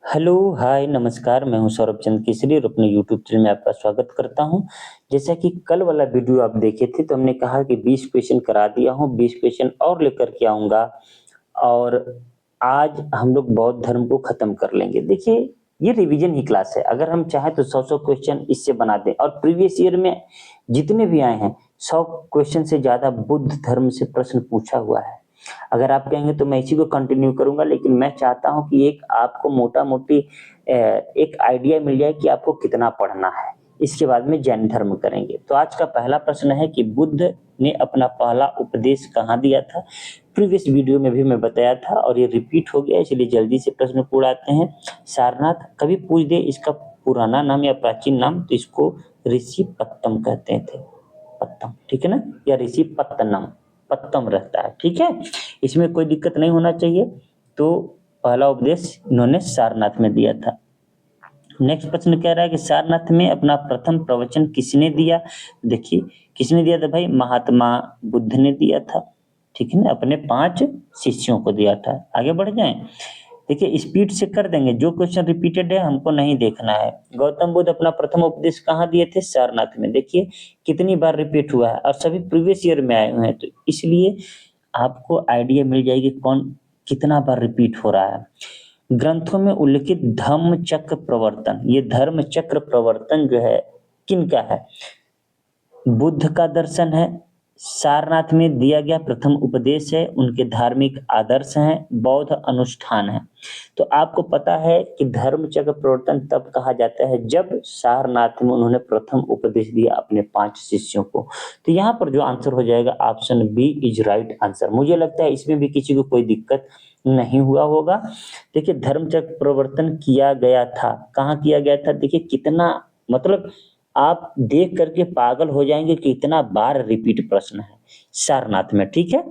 Hello, हाय, नमस्कार। मैं हूं सौरभ चंद्र केसरी और अपने यूट्यूब चैनल में आपका स्वागत करता हूं। जैसा कि कल वाला वीडियो आप देखे थे तो हमने कहा कि 20 क्वेश्चन करा दिया हूं, 20 क्वेश्चन और लेकर के आऊंगा और आज हम लोग बौद्ध धर्म को खत्म कर लेंगे। देखिए, ये रिवीजन ही क्लास है। अगर हम चाहें तो 100-100 क्वेश्चन इससे बना दें और प्रीवियस ईयर में जितने भी आए हैं 100 क्वेश्चन से ज्यादा बुद्ध धर्म से प्रश्न पूछा हुआ है। अगर आप कहेंगे तो मैं इसी को कंटिन्यू करूंगा, लेकिन मैं चाहता हूं कि एक आपको मोटा मोटी एक आइडिया मिल जाए कि आपको कितना पढ़ना है। इसके बाद में जैन धर्म करेंगे। तो आज का पहला प्रश्न है कि बुद्ध ने अपना पहला उपदेश कहाँ दिया था। प्रीवियस वीडियो में भी मैं बताया था और ये रिपीट हो गया, इसलिए जल्दी से प्रश्न को उड़ाते हैं। सारनाथ कभी पूछ दे इसका पुराना नाम या प्राचीन नाम, तो इसको ऋषि पत्तम कहते थे। पत्तम, ठीक है ना, या ऋषि पत्तनम, पत्तम रहता है, ठीक है। इसमें कोई दिक्कत नहीं होना चाहिए। तो पहला उपदेश इन्होंने सारनाथ में दिया था। नेक्स्ट प्रश्न कह रहा है कि सारनाथ में अपना प्रथम प्रवचन किसने दिया। देखिए, किसने दिया था भाई, महात्मा बुद्ध ने दिया था, ठीक है ना, अपने 5 शिष्यों को दिया था। आगे बढ़ जाएं। देखिए, स्पीड से कर देंगे, जो क्वेश्चन रिपीटेड है हमको नहीं देखना है। गौतम बुद्ध अपना प्रथम उपदेश कहाँ दिए थे, सारनाथ में। देखिए कितनी बार रिपीट हुआ है और सभी प्रीवियस ईयर में आए हुए हैं, तो इसलिए आपको आइडिया मिल जाएगी कौन कितना बार रिपीट हो रहा है। ग्रंथों में उल्लिखित धम्म चक्र प्रवर्तन, ये धर्म चक्र प्रवर्तन जो है किनका है, बुद्ध का दर्शन है। सारनाथ में दिया गया प्रथम उपदेश है, उनके धार्मिक आदर्श हैं, बौद्ध अनुष्ठान है। तो आपको पता है कि धर्म चक्र प्रवर्तन तब कहा जाता है जब सारनाथ में उन्होंने प्रथम उपदेश दिया अपने 5 शिष्यों को। तो यहाँ पर जो आंसर हो जाएगा option B is right answer. मुझे लगता है इसमें भी किसी को कोई दिक्कत नहीं हुआ होगा। देखिए, धर्म चक्र प्रवर्तन किया गया था, कहाँ किया गया था, देखिए कितना, मतलब आप देख करके पागल हो जाएंगे कि इतना बार रिपीट प्रश्न है सारनाथ में, ठीक है।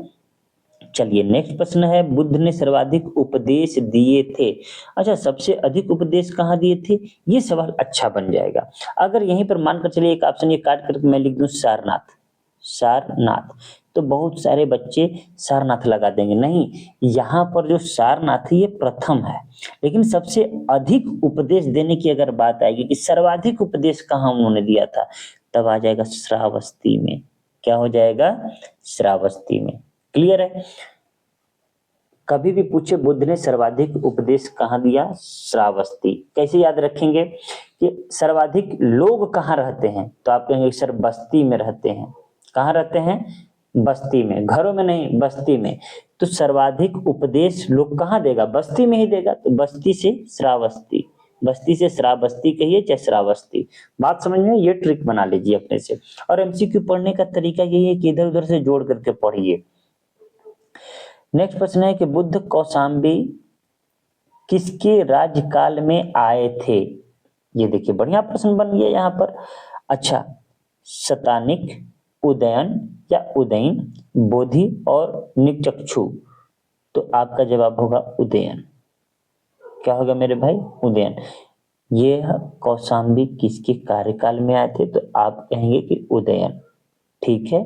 चलिए नेक्स्ट प्रश्न है, बुद्ध ने सर्वाधिक उपदेश दिए थे। अच्छा, सबसे अधिक उपदेश कहाँ दिए थे, ये सवाल अच्छा बन जाएगा। अगर यहीं पर मानकर चलिए एक ऑप्शन ये काट करके मैं लिख दूं सारनाथ, सारनाथ, तो बहुत सारे बच्चे सारनाथ लगा देंगे। नहीं, यहाँ पर जो सारनाथ है ये प्रथम है, लेकिन सबसे अधिक उपदेश देने की अगर बात आएगी कि सर्वाधिक उपदेश कहाँ उन्होंने दिया था, तब आ जाएगा श्रावस्ती में। क्या हो जाएगा, श्रावस्ती में। क्लियर है। कभी भी पूछे बुद्ध ने सर्वाधिक उपदेश कहाँ दिया, श्रावस्ती। कैसे याद रखेंगे कि सर्वाधिक लोग कहाँ रहते हैं, तो आप कहेंगे सर बस्ती में रहते हैं। कहाँ रहते हैं, बस्ती में, घरों में नहीं, बस्ती में। तो सर्वाधिक उपदेश लोग कहाँ देगा, बस्ती में ही देगा। तो बस्ती से श्रावस्ती, बस्ती से श्रावस्ती कहिए चाहे श्रावस्ती। बात समझ में, ये ट्रिक बना लीजिए अपने से। और एमसीक्यू पढ़ने का तरीका यही है कि इधर उधर से जोड़ करके पढ़िए। नेक्स्ट प्रश्न है कि बुद्ध कौशाम्बी किसके राज्यकाल में आए थे। ये देखिए बढ़िया प्रश्न बन गया यहाँ पर। अच्छा, शतानिक, उदयन या उदयन, बोधि और निकचक्षु। तो आपका जवाब होगा उदयन। क्या होगा मेरे भाई, उदयन। ये कौशाम्बी किसके कार्यकाल में आए थे, तो आप कहेंगे कि उदयन। ठीक है,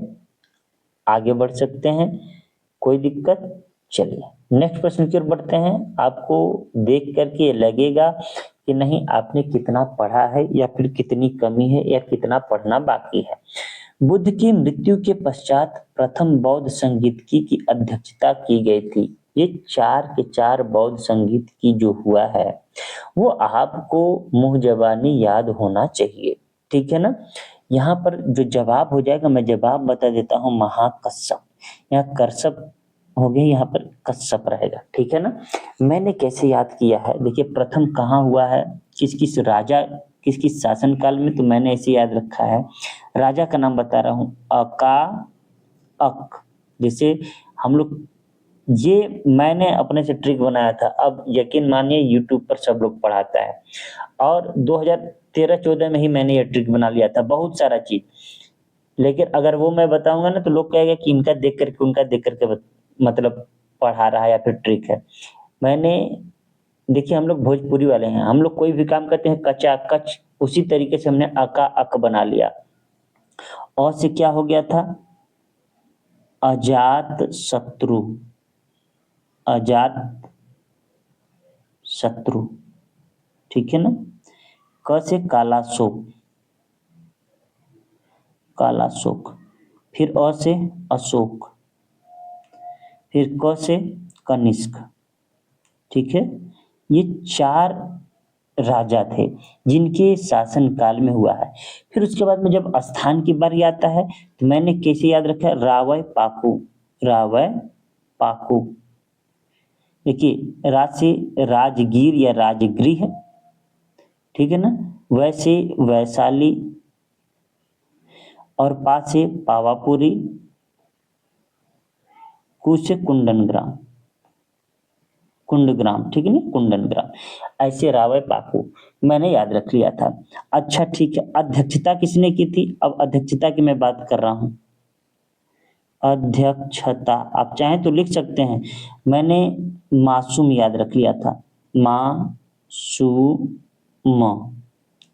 आगे बढ़ सकते हैं, कोई दिक्कत। चलिए नेक्स्ट प्रश्न की ओर बढ़ते हैं। आपको देख करके लगेगा कि नहीं आपने कितना पढ़ा है या फिर कितनी कमी है या कितना पढ़ना बाकी है। बुद्ध की मृत्यु के पश्चात प्रथम बौद्ध संगीत की अध्यक्षता की गई थी। ये 4 के 4 बौद्ध संगीत की जो हुआ है वो आपको मुंह जबानी याद होना चाहिए, ठीक है ना। यहाँ पर जो जवाब हो जाएगा, मैं जवाब बता देता हूँ, महाकश्यप। यहाँ करसप हो गया, यहाँ पर कश्यप रहेगा, ठीक है ना। मैंने कैसे याद किया है, देखिए प्रथम कहाँ हुआ है, किस किस राजा किस किस शासन काल में, तो मैंने ऐसे याद रखा है। राजा का नाम बता रहा हूँ, अका अक। जैसे हम लोग, ये मैंने अपने से ट्रिक बनाया था, अब यकीन मानिए यूट्यूब पर सब लोग पढ़ाता है। और 2013-14 में ही मैंने ये ट्रिक बना लिया था, बहुत सारा चीज। लेकिन अगर वो मैं बताऊंगा ना तो लोग कहेगा कि इनका देख करके उनका देख करके मतलब पढ़ा रहा है या फिर ट्रिक है। मैंने, देखिए हम लोग भोजपुरी वाले हैं, हम लोग कोई भी काम करते हैं कचा कच, उसी तरीके से हमने अका अक बना लिया। और से क्या हो गया था, अजात शत्रु, अजात शत्रु। ठीक है ना। क से कालाशोक, कालाशोक, फिर अ से अशोक, फिर क से कनिष्क, ठीक है। ये 4 राजा थे जिनके शासन काल में हुआ है। फिर उसके बाद में जब स्थान की बारी आता है तो मैंने कैसे याद रखा है, रावय पाकू, रावय पाकू। देखिए राज से राजगीर या राजगृह, ठीक है ना। वैसे वैशाली, और पा से पावापुरी, कु से कुंदनग्राम, कुंडग्राम, ठीक है ना, कुंदनग्राम। ऐसे रावय पाकू मैंने याद रख लिया था। अच्छा ठीक है, अध्यक्षता किसने की थी, अब अध्यक्षता की मैं बात कर रहा हूं। अध्यक्षता आप चाहें तो लिख सकते हैं, मैंने मासूम याद रख लिया था, मासूम,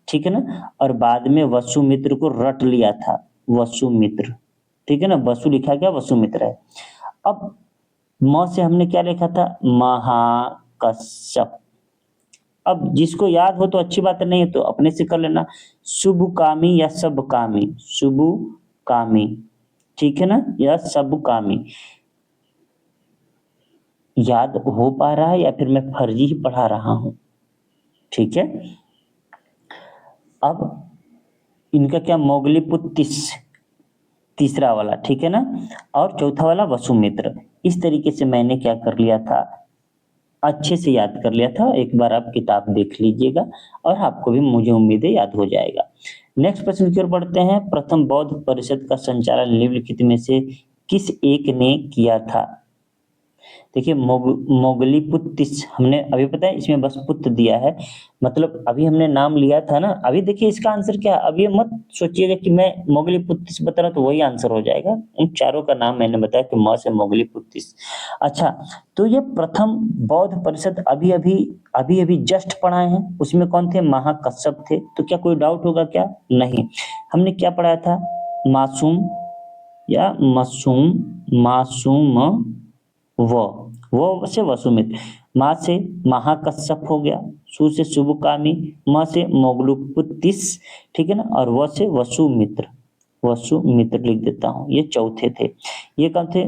ठीक है ना। और बाद में वसुमित्र को रट लिया था, वसुमित्र, ठीक है ना। वसु लिखा गया, वसुमित्र है। अब म से हमने क्या लिखा था, महाकश्यप। अब जिसको याद हो तो अच्छी बात नहीं है तो अपने से कर लेना, शुभकामी या सबकामी, शुभकामी, ठीक है ना, या सबकामी। याद हो पा रहा है या फिर मैं फर्जी ही पढ़ा रहा हूं, ठीक है। अब इनका क्या, मोगलीपुत्तिस, तीसरा वाला, ठीक है ना। और चौथा वाला वसुमित्र। इस तरीके से मैंने क्या कर लिया था, अच्छे से याद कर लिया था। एक बार आप किताब देख लीजिएगा और आपको भी, मुझे उम्मीद है, याद हो जाएगा। नेक्स्ट प्रश्न की ओर बढ़ते हैं। प्रथम बौद्ध परिषद का संचालन निम्नलिखित में से किस एक ने किया था। देखिए मोगलीपुत्तिस हमने अभी, पता है इसमें बस पुत्र दिया है, मतलब अभी हमने नाम लिया था ना। अभी देखिए इसका आंसर क्या है, अब ये मत सोचिएगा कि मैं मोगलीपुत्तिस बता रहा हूं तो वही आंसर हो जाएगा। उन चारों का नाम मैंने बताया कि म से मोगलीपुत्तिस। अच्छा, तो ये प्रथम बौद्ध परिषद अभी अभी जस्ट पढ़ाए हैं, उसमें कौन थे, महाकश्यप थे। तो क्या कोई डाउट होगा क्या, नहीं। हमने क्या पढ़ाया था, मासूम या मसूम, मासूम, वो से वसुमित्र, माँ से महाकश्यप हो गया, सु से शुभकामी, म से मोगलुपुत्तिस, ठीक है ना। और व से वसुमित्र, वसुमित्र लिख देता हूं। ये चौथे थे। ये कौन थे,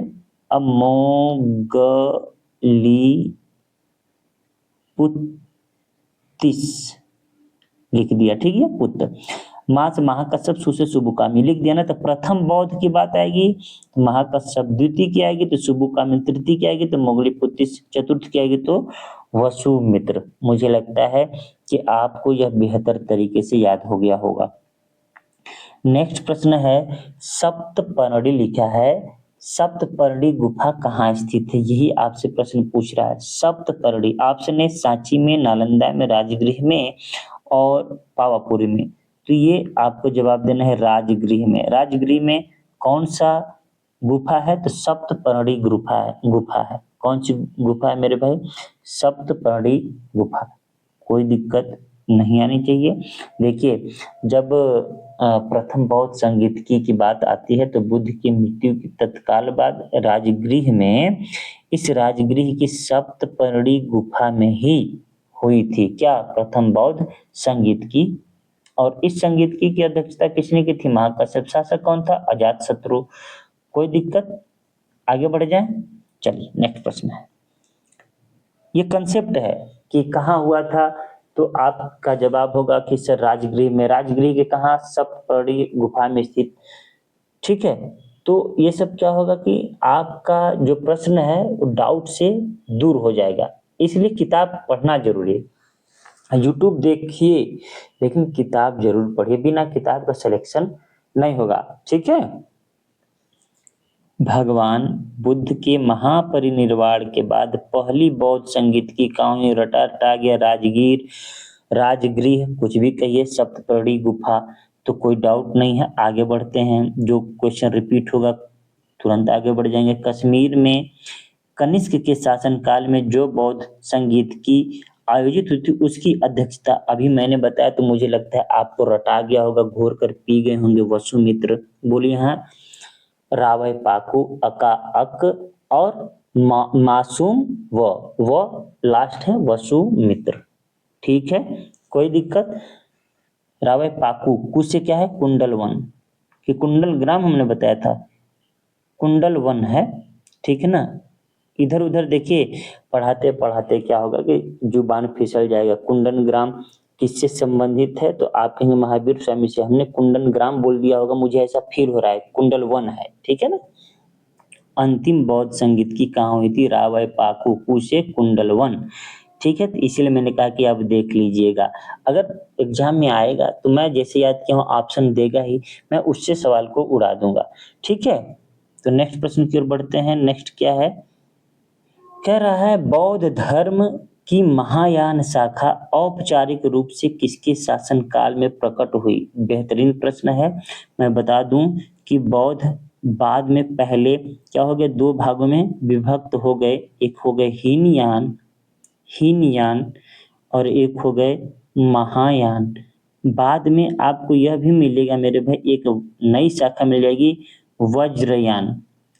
अब मोगलीपुत्तिस लिख दिया, ठीक है, पुत्र। माँ से महाकश्यप, सु से शुभकामी लिख दिया ना। तो प्रथम बौद्ध की बात आएगी तो महाकश्यप, द्वितीय की आएगी तो शुभकामी, तृतीय की आएगी तो मोगलीपुत्तिस, चतुर्थ की आएगी तो वसुमित्र। मुझे लगता है कि आपको यह बेहतर तरीके से याद हो गया होगा। नेक्स्ट प्रश्न है, सप्तपर्णी लिखा है, सप्तपर्णी गुफा कहाँ स्थित है, यही आपसे प्रश्न पूछ रहा है। सप्तपर्णी ऑप्शन है सांची में, नालंदा में, राजगृह में और पावापुरी में। तो ये आपको जवाब देना है राजगृह में। राजगृह में कौन सा गुफा है, तो सप्तपर्णी गुफा है। कौन सी गुफा है मेरे भाई, सप्तपर्णी गुफा। कोई दिक्कत नहीं आनी चाहिए। देखिए जब प्रथम बौद्ध संगीतकी की बात आती है तो बुद्ध की मृत्यु के तत्काल बाद राजगृह में, इस राजगृह की सप्तपर्णी गुफा में ही हुई थी क्या, प्रथम बौद्ध संगीतकी। और इस संगीतकी की अध्यक्षता किसने की थी, महाकश्यप। शासक कौन था, अजातशत्रु। कोई दिक्कत, आगे बढ़ जाए। चलिए नेक्स्ट प्रश्न है, ये कंसेप्ट है कि कहाँ हुआ था। तो आपका जवाब होगा कि सर राजगृह में। राजगृह के कहाँ, सप्तपर्णी गुफा में स्थित, ठीक है। तो ये सब क्या होगा कि आपका जो प्रश्न है वो डाउट से दूर हो जाएगा। इसलिए किताब पढ़ना जरूरी है। यूट्यूब देखिए लेकिन किताब जरूर पढ़िए, बिना किताब का सिलेक्शन नहीं होगा, ठीक है। भगवान बुद्ध के महापरिनिर्वाण के बाद पहली बौद्ध संगीत की कहानी रटा रटा गया राजगीर, राजगृह, कुछ भी कहिए, सप्तपर्णी गुफा। तो कोई डाउट नहीं है, आगे बढ़ते हैं। जो क्वेश्चन रिपीट होगा तुरंत आगे बढ़ जाएंगे। कश्मीर में कनिष्क के शासनकाल में जो बौद्ध संगीत की आयोजित हुई थी उसकी अध्यक्षता, अभी मैंने बताया तो मुझे लगता है आपको रटा गया होगा, घोर कर पी गए होंगे, वसुमित्र। बोलिए हाँ, रावय पाकू, अका अक, और मासूम, व लास्ट है वसुमित्र, ठीक है। कोई दिक्कत? रावय पाकू, कु से क्या है? कुंडल वन, कि कुंडल ग्राम हमने बताया था, कुंडल वन है, ठीक है ना। इधर उधर देखिए, पढ़ाते पढ़ाते क्या होगा कि जुबान फिसल जाएगा। कुंडन ग्राम किससे संबंधित है? तो आप कहेंगे महावीर स्वामी से। हमने कुंडन ग्राम बोल दिया होगा, मुझे ऐसा फील हो रहा है, कुंडल वन है, ठीक है ना। अंतिम बौद्ध संगीत की कहाँ हुई थी? रावय पाकू, कु से कुंडल वन, ठीक है। तो इसीलिए मैंने कहा कि आप देख लीजिएगा, अगर एग्जाम में आएगा तो मैं जैसे याद किया हूँ ऑप्शन देगा ही, मैं उससे सवाल को उड़ा दूंगा, ठीक है। तो नेक्स्ट प्रश्न की ओर बढ़ते हैं। नेक्स्ट क्या है? कह रहा है बौद्ध धर्म की महायान शाखा औपचारिक रूप से किसके शासन काल में प्रकट हुई? बेहतरीन प्रश्न है। मैं बता दूं कि बौद्ध बाद में पहले क्या हो गए, दो भागों में विभक्त हो गए। एक हो गए हीनयान, हीनयान, और एक हो गए महायान। बाद में आपको यह भी मिलेगा मेरे भाई, एक नई शाखा मिल जाएगी, वज्रयान,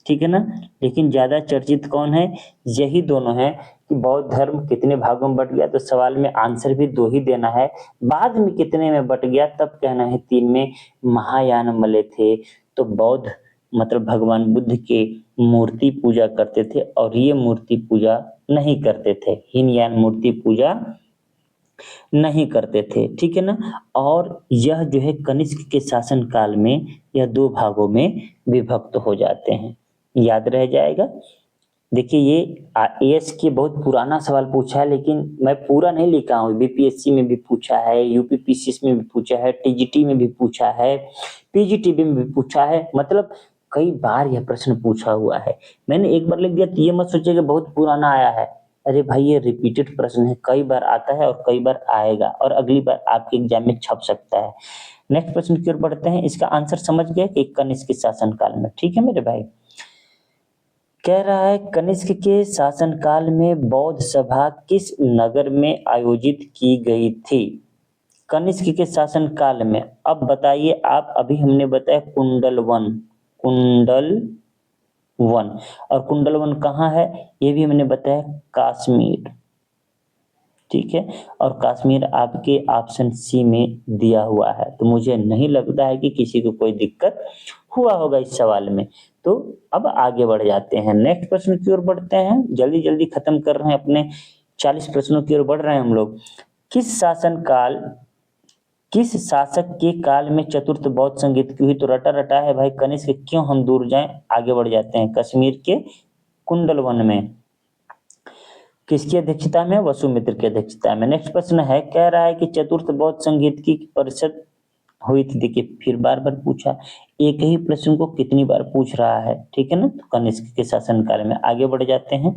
ठीक है ना। लेकिन ज्यादा चर्चित कौन है? यही दोनों है कि बौद्ध धर्म कितने भागों में बट गया, तो सवाल में आंसर भी दो ही देना है। बाद में कितने में बट गया तब कहना है तीन में। महायान मले थे तो बौद्ध मतलब भगवान बुद्ध के मूर्ति पूजा करते थे, और ये मूर्ति पूजा नहीं करते थे, हीनयान मूर्ति पूजा नहीं करते थे, ठीक है ना। और यह जो है कनिष्क के शासन काल में यह दो भागों में विभक्त हो जाते हैं, याद रह जाएगा। देखिए ये एएस के बहुत पुराना सवाल पूछा है, लेकिन मैं पूरा नहीं लिखा हूँ। बीपीएससी में भी पूछा है, यूपीपीसीएस में भी पूछा है, टीजीटी में भी पूछा है, पीजीटीबी में भी पूछा है, मतलब कई बार यह प्रश्न पूछा हुआ है। मैंने एक बार लिख दिया तो ये मत सोचिएगा बहुत पुराना आया है। अरे भाई ये रिपीटेड प्रश्न है, कई बार आता है और कई बार आएगा, और अगली बार आपके एग्जाम में छप सकता है। नेक्स्ट प्रश्न की ओर बढ़ते हैं। इसका आंसर समझ गए कि कनिष्क के शासन काल में, ठीक है मेरे भाई। कह रहा है कनिष्क के शासनकाल में बौद्ध सभा किस नगर में आयोजित की गई थी? कनिष्क के शासनकाल में, अब बताइए आप। अभी हमने बताया कुंडल वन, कुंडल वन, और कुंडल वन कहाँ है ये भी हमने बताया, कश्मीर, ठीक है। और कश्मीर आपके ऑप्शन सी में दिया हुआ है, तो मुझे नहीं लगता है कि किसी को कोई दिक्कत हुआ होगा इस सवाल में। तो अब आगे बढ़ जाते हैं, नेक्स्ट प्रश्न की ओर बढ़ते हैं। जल्दी जल्दी खत्म कर रहे हैं अपने 40 प्रश्नों की ओर बढ़ रहे हैं हम लोग। किस शासनकाल, किस शासक के काल में चतुर्थ बौद्ध संगीत की हुई? तो रटा रटा है भाई, कनिष्क क्यों हम दूर जाएं, आगे बढ़ जाते हैं। कश्मीर के कुंडल वन में किसकी अध्यक्षता में? वसुमित्र की अध्यक्षता में। नेक्स्ट प्रश्न है, कह रहा है कि चतुर्थ बौद्ध संगीत की परिषद हुई थी। देखिए फिर बार बार पूछा, एक ही प्रश्न को कितनी बार पूछ रहा है, ठीक है ना। तो कनिष्क के शासनकाल में। आगे बढ़ जाते हैं।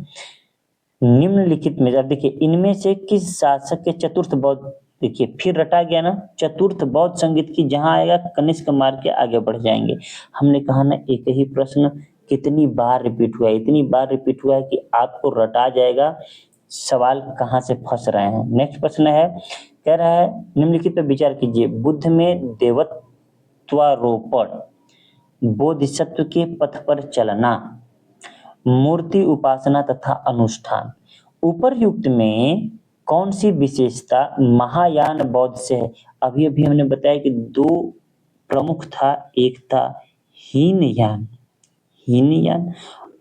निम्नलिखित में, अब देखिए इनमें से किस शासक के चतुर्थ बौद्ध, देखिए फिर रटा गया ना, चतुर्थ बौद्ध संगीत की जहां आएगा कनिष्क मार के आगे बढ़ जाएंगे। हमने कहा ना एक ही प्रश्न कितनी बार रिपीट हुआ है, इतनी बार रिपीट हुआ है कि आपको रटा जाएगा सवाल कहाँ से फंस रहे हैं। नेक्स्ट प्रश्न है, कह रहा है निम्नलिखित पर विचार कीजिए। बुद्ध में देवत्वारोपण, बोधिसत्व के पथ पर चलना, मूर्ति उपासना तथा अनुष्ठान, उपरयुक्त में कौन सी विशेषता महायान बौद्ध से है? अभी अभी हमने बताया कि दो प्रमुख था, एक था हीनयान, हीनयान,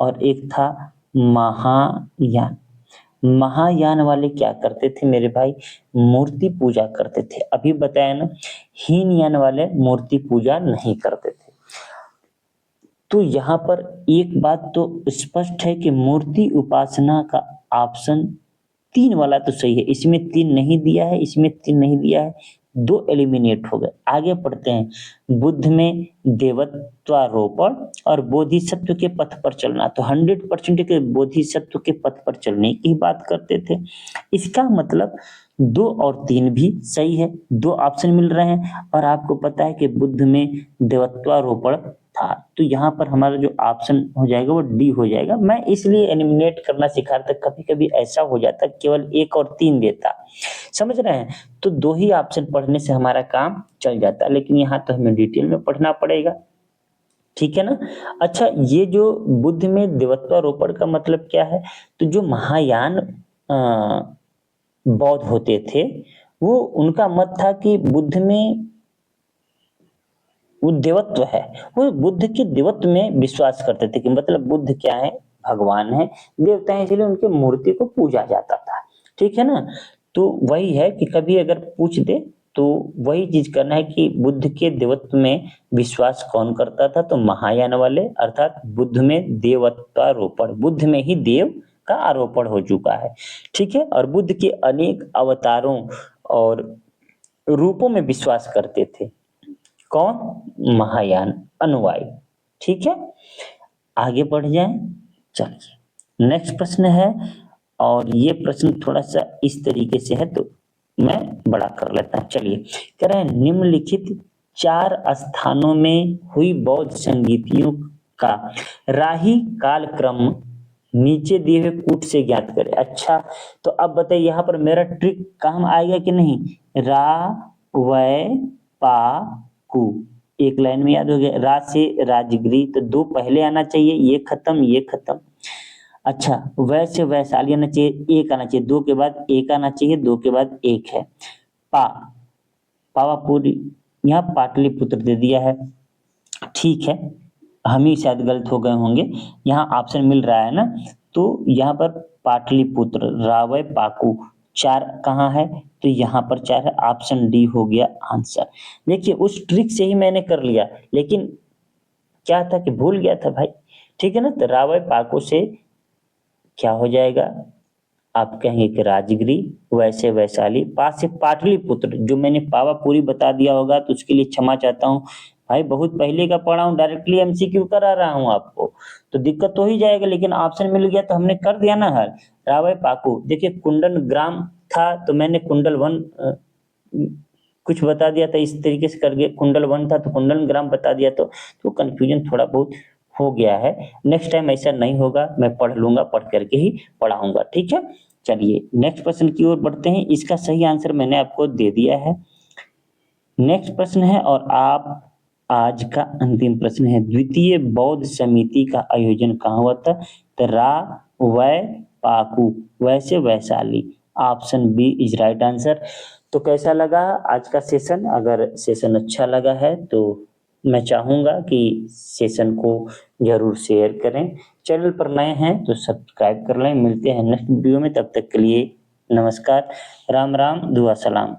और एक था महायान। महायान वाले क्या करते थे मेरे भाई? मूर्ति पूजा करते थे। अभी बताया ना, हीनयान वाले मूर्ति पूजा नहीं करते थे। तो यहाँ पर एक बात तो स्पष्ट है कि मूर्ति उपासना का ऑप्शन 3 वाला तो सही है, इसमें 3 नहीं दिया है, इसमें 3 नहीं दिया है, 2 एलिमिनेट हो गए। आगे पढ़ते हैं। बुद्ध में देवत्वारोपण और बोधिसत्व के पथ पर चलना, तो 100% के बोधिसत्व के पथ पर चलने की बात करते थे। इसका मतलब 2 और 3 भी सही है, 2 ऑप्शन मिल रहे हैं। और आपको पता है कि बुद्ध में देवत्वारोपण था, तो यहाँ पर हमारा जो ऑप्शन हो जाएगा वो डी हो जाएगा। मैं इसलिए एलिमिनेट करना सिखा रहा था, कभी कभी ऐसा हो जाता केवल 1 और 3 देता, समझ रहे हैं। तो 2 ही ऑप्शन पढ़ने से हमारा काम चल जाता, लेकिन यहाँ तो हमें डिटेल में पढ़ना पड़ेगा, ठीक है ना। अच्छा, ये जो बुद्ध में देवत्वारोपण का मतलब क्या है? तो जो महायान बौद्ध होते थे वो उनका मत था कि बुद्ध में वो देवत्व है, वो बुद्ध के देवत्व में विश्वास करते थे कि मतलब बुद्ध क्या है, भगवान है, देवता है, इसलिए उनके मूर्ति को पूजा जाता था। ठीक है ना? तो वही है कि कभी अगर पूछ दे तो वही चीज करना है कि बुद्ध के देवत्व में विश्वास कौन करता था, तो महायान वाले, अर्थात बुद्ध में देवत्वारोपण, बुद्ध में ही देव का आरोपण हो चुका है। ठीक है? और बुद्ध के अनेक अवतारों और रूपों में विश्वास करते थे। कौन? महायान अनुयायी। ठीक है? आगे बढ़ जाएं। चलिए नेक्स्ट प्रश्न है, और ये प्रश्न थोड़ा सा इस तरीके से है तो मैं बड़ा कर लेता हूं। चलिए, कह रहे हैं निम्नलिखित 4 स्थानों में हुई बौद्ध संगीतियों का राही कालक्रम नीचे दिए हुए कूट से ज्ञात करें। अच्छा, तो अब बताइए यहाँ पर मेरा ट्रिक काम आएगा कि नहीं? रा वै पा कु, एक लाइन में याद हो गया। रा से राजगिरी, तो 2 पहले आना चाहिए, ये खत्म ये खत्म। अच्छा, वै से वैशाली आना चाहिए, 1 आना चाहिए, 2 के बाद 1 आना चाहिए, 2 के बाद 1 है। पा, पावापुरी, यहाँ पाटलिपुत्र दे दिया है। ठीक है, हम ही शायद गलत हो गए होंगे, यहाँ ऑप्शन मिल रहा है ना, तो यहाँ पर पाटलिपुत्र, रावय पाकू, 4 कहाँ है? तो यहाँ पर 4 है, ऑप्शन डी हो गया आंसर। देखिए उस ट्रिक से ही मैंने कर लिया, लेकिन क्या था कि भूल गया था भाई। ठीक है ना? तो रावय पाकू से क्या हो जाएगा? आप कहेंगे कि राजगिरी, वैसे वैशाली, पास से पाटलिपुत्र, जो मैंने पावापुरी बता दिया होगा तो उसके लिए क्षमा चाहता हूँ भाई, बहुत पहले का पढ़ा हूँ, डायरेक्टली एमसीक्यू करा रहा हूँ आपको, तो दिक्कत तो ही जाएगा, लेकिन ऑप्शन मिल गया तो हमने कर दिया ना हल। रावय पाकू, देखिए कुंडल ग्राम था तो मैंने कुंडल 1 कुछ बता दिया था, इस तरीके से कर गया, कुंडल 1 था तो कुंडल ग्राम बता दिया, तो कंफ्यूजन थोड़ा बहुत हो गया है। नेक्स्ट टाइम ऐसा नहीं होगा, मैं पढ़ लूंगा, पढ़ करके ही पढ़ाऊंगा। ठीक है? चलिए नेक्स्ट प्रश्न की ओर बढ़ते हैं। इसका सही आंसर मैंने आपको दे दिया है। नेक्स्ट प्रश्न है, और आप आज का अंतिम प्रश्न है, द्वितीय बौद्ध समिति का आयोजन कहाँ हुआ था? तो रा वै पाकू, वैसे Vaishali, option B is right answer. तो कैसा लगा आज का सेशन? अगर सेशन अच्छा लगा है तो मैं चाहूंगा कि सेशन को जरूर शेयर करें। चैनल पर नए हैं तो सब्सक्राइब कर लें। मिलते हैं नेक्स्ट वीडियो में, तब तक के लिए नमस्कार, राम राम, दुआ सलाम।